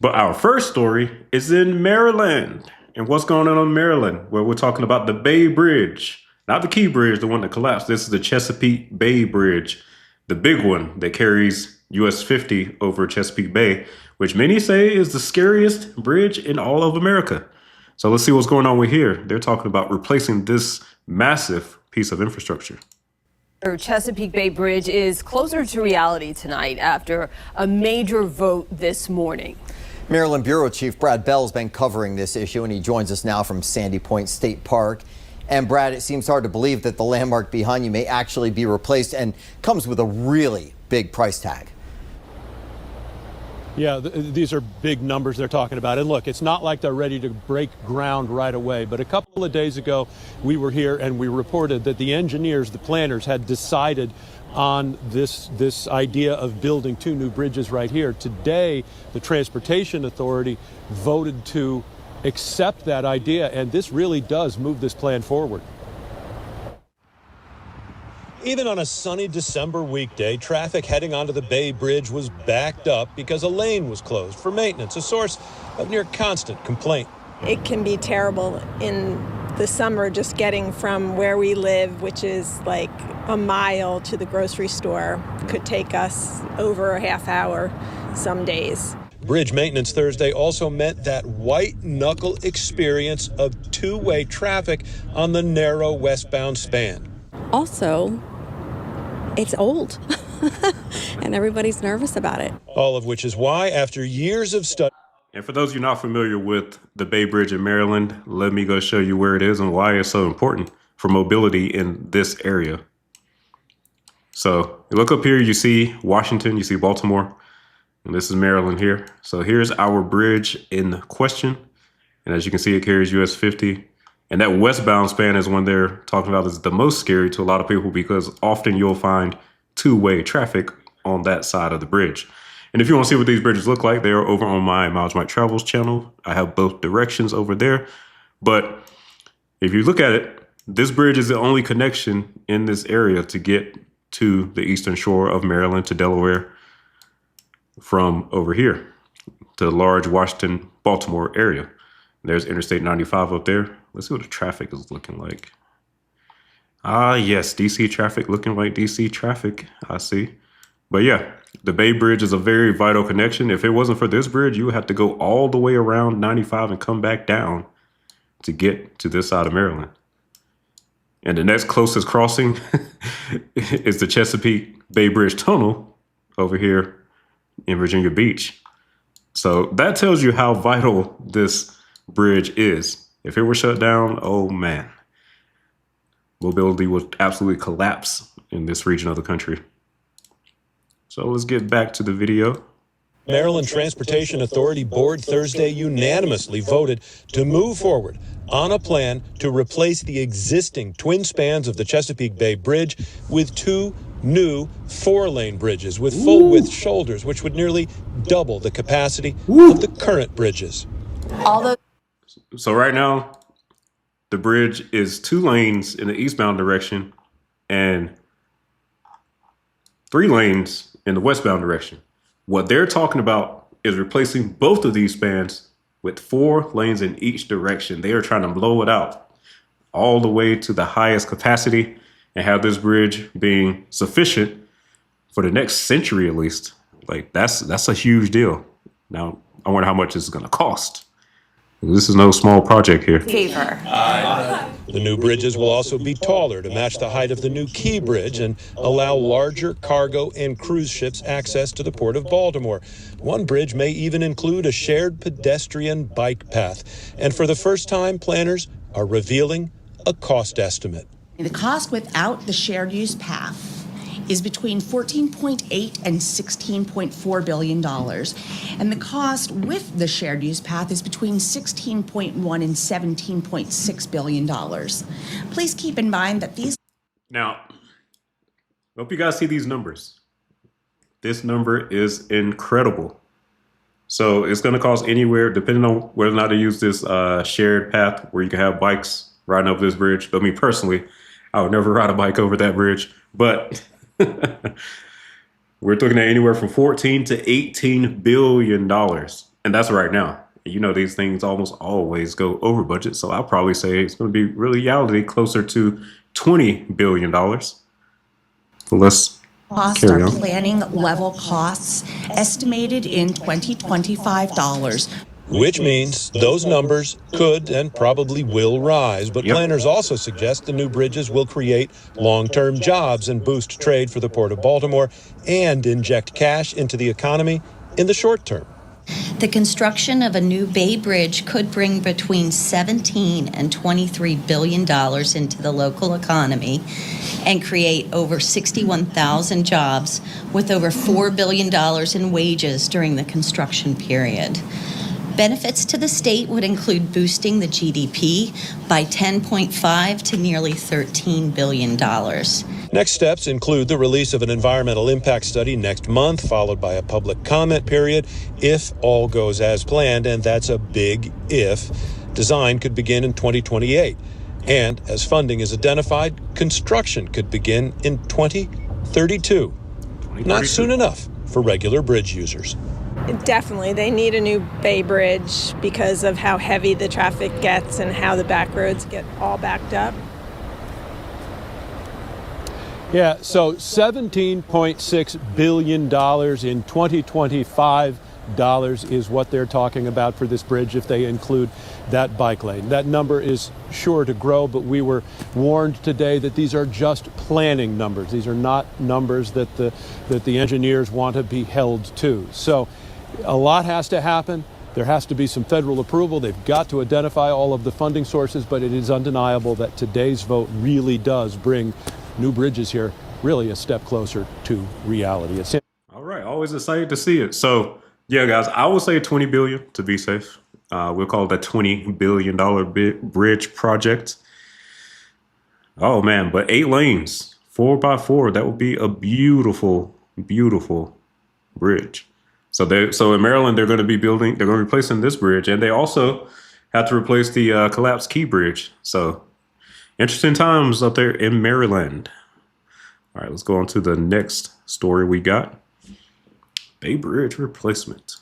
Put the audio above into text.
But our first story is in Maryland. And what's going on in Maryland? Well, we're talking about the Bay Bridge, not the Key Bridge, the one that collapsed. This is the Chesapeake Bay Bridge, the big one that carries US 50 over Chesapeake Bay, which many say is the scariest bridge in all of America. So let's see what's going on with here. They're talking about replacing this massive piece of infrastructure. Chesapeake Bay Bridge is closer to reality tonight after a major vote this morning. Maryland Bureau Chief Brad Bell has been covering this issue, and he joins us now from Sandy Point State Park. And Brad, it seems hard to believe that the landmark behind you may actually be replaced and comes with a really big price tag. Yeah, these are big numbers they're talking about. And look, it's not like they're ready to break ground right away. But a couple of days ago, we were here and we reported that the engineers, the planners, had decided on this idea of building two new bridges right here. Today, the Transportation Authority voted to accept that idea, and this really does move this plan forward. Even on a sunny December weekday, traffic heading onto the Bay Bridge was backed up because a lane was closed for maintenance, a source of near constant complaint. It can be terrible in the summer just getting from where we live, which is like a mile, to the grocery store. Could take us over a half hour some days. Bridge maintenance Thursday also meant that white-knuckle experience of two-way traffic on the narrow westbound span. Also, it's old, and everybody's nervous about it. All of which is why, after years of study... And for those of you not familiar with the Bay Bridge in Maryland, let me go show you where it is and why it's so important for mobility in this area. So you look up here, you see Washington, you see Baltimore, and this is Maryland here. So here's our bridge in question. And as you can see, it carries US 50. And that westbound span is one they're talking about is the most scary to a lot of people because often you'll find two-way traffic on that side of the bridge. And if you want to see what these bridges look like, they're over on my Miles Mike Travels channel. I have both directions over there. But if you look at it, this bridge is the only connection in this area to get to the eastern shore of Maryland, to Delaware, from over here to the large Washington, Baltimore area. There's Interstate 95 up there. Let's see what the traffic is looking like. Yes, DC traffic looking like DC traffic, I see. But yeah, the Bay Bridge is a very vital connection. If it wasn't for this bridge, you would have to go all the way around 95 and come back down to get to this side of Maryland. And the next closest crossing is the Chesapeake Bay Bridge Tunnel over here in Virginia Beach. So that tells you how vital this bridge is. If it were shut down, oh man, mobility would absolutely collapse in this region of the country. So let's get back to the video. Maryland Transportation Authority Board Thursday unanimously voted to move forward on a plan to replace the existing twin spans of the Chesapeake Bay Bridge with two new four-lane bridges with full-width shoulders, which would nearly double the capacity of the current bridges. So right now, the bridge is 2 lanes in the eastbound direction and 3 lanes in the westbound direction. What they're talking about is replacing both of these spans with 4 lanes in each direction. They are trying to blow it out all the way to the highest capacity and have this bridge being sufficient for the next century at least. Like that's a huge deal. Now, I wonder how much this is going to cost. This is no small project here. The new bridges will also be taller to match the height of the new Key Bridge and allow larger cargo and cruise ships access to the Port of Baltimore. One bridge may even include a shared pedestrian bike path. And for the first time, planners are revealing a cost estimate. The cost without the shared use path is between $14.8 and $16.4 billion. And the cost with the shared use path is between $16.1 and $17.6 billion. Please keep in mind that these... Now, I hope you guys see these numbers. This number is incredible. So it's going to cost anywhere, depending on whether or not to use this shared path where you can have bikes riding over this bridge. But me personally, I would never ride a bike over that bridge. But we're looking at anywhere from $14 to $18 billion And that's right now. You know, these things almost always go over budget. So I'll probably say it's going to be reality closer to $20 billion. So let's Costs carry are on. planning level costs estimated in 2025 dollars. Which means those numbers could and probably will rise. But Yep. planners also suggest the new bridges will create long-term jobs and boost trade for the Port of Baltimore and inject cash into the economy in the short term. The construction of a new Bay Bridge could bring between $17 and $23 billion into the local economy and create over 61,000 jobs with over $4 billion in wages during the construction period. Benefits to the state would include boosting the GDP by 10.5 to nearly $13 billion. Next steps include the release of an environmental impact study next month, followed by a public comment period if all goes as planned, and that's a big if. Design could begin in 2028. And as funding is identified, construction could begin in 2032. Not soon enough for regular bridge users. Definitely, they need a new Bay Bridge because of how heavy the traffic gets and how the back roads get all backed up. Yeah, so $17.6 billion in 2025 is what they're talking about for this bridge if they include that bike lane. That number is sure to grow, but we were warned today that these are just planning numbers. These are not numbers that the engineers want to be held to. So a lot has to happen. There has to be some federal approval. They've got to identify all of the funding sources, but it is undeniable that today's vote really does bring new bridges here really a step closer to reality. All right. Always excited to see it. So, yeah, guys, I would say 20 billion to be safe. We'll call it a $20 billion bridge project. Oh, man. But 8 lanes, 4x4. That would be a beautiful, beautiful bridge. So in Maryland, they're going to be replacing this bridge. And they also have to replace the collapsed Key Bridge. So interesting times up there in Maryland. All right, let's go on to the next story we got. Bay Bridge replacement.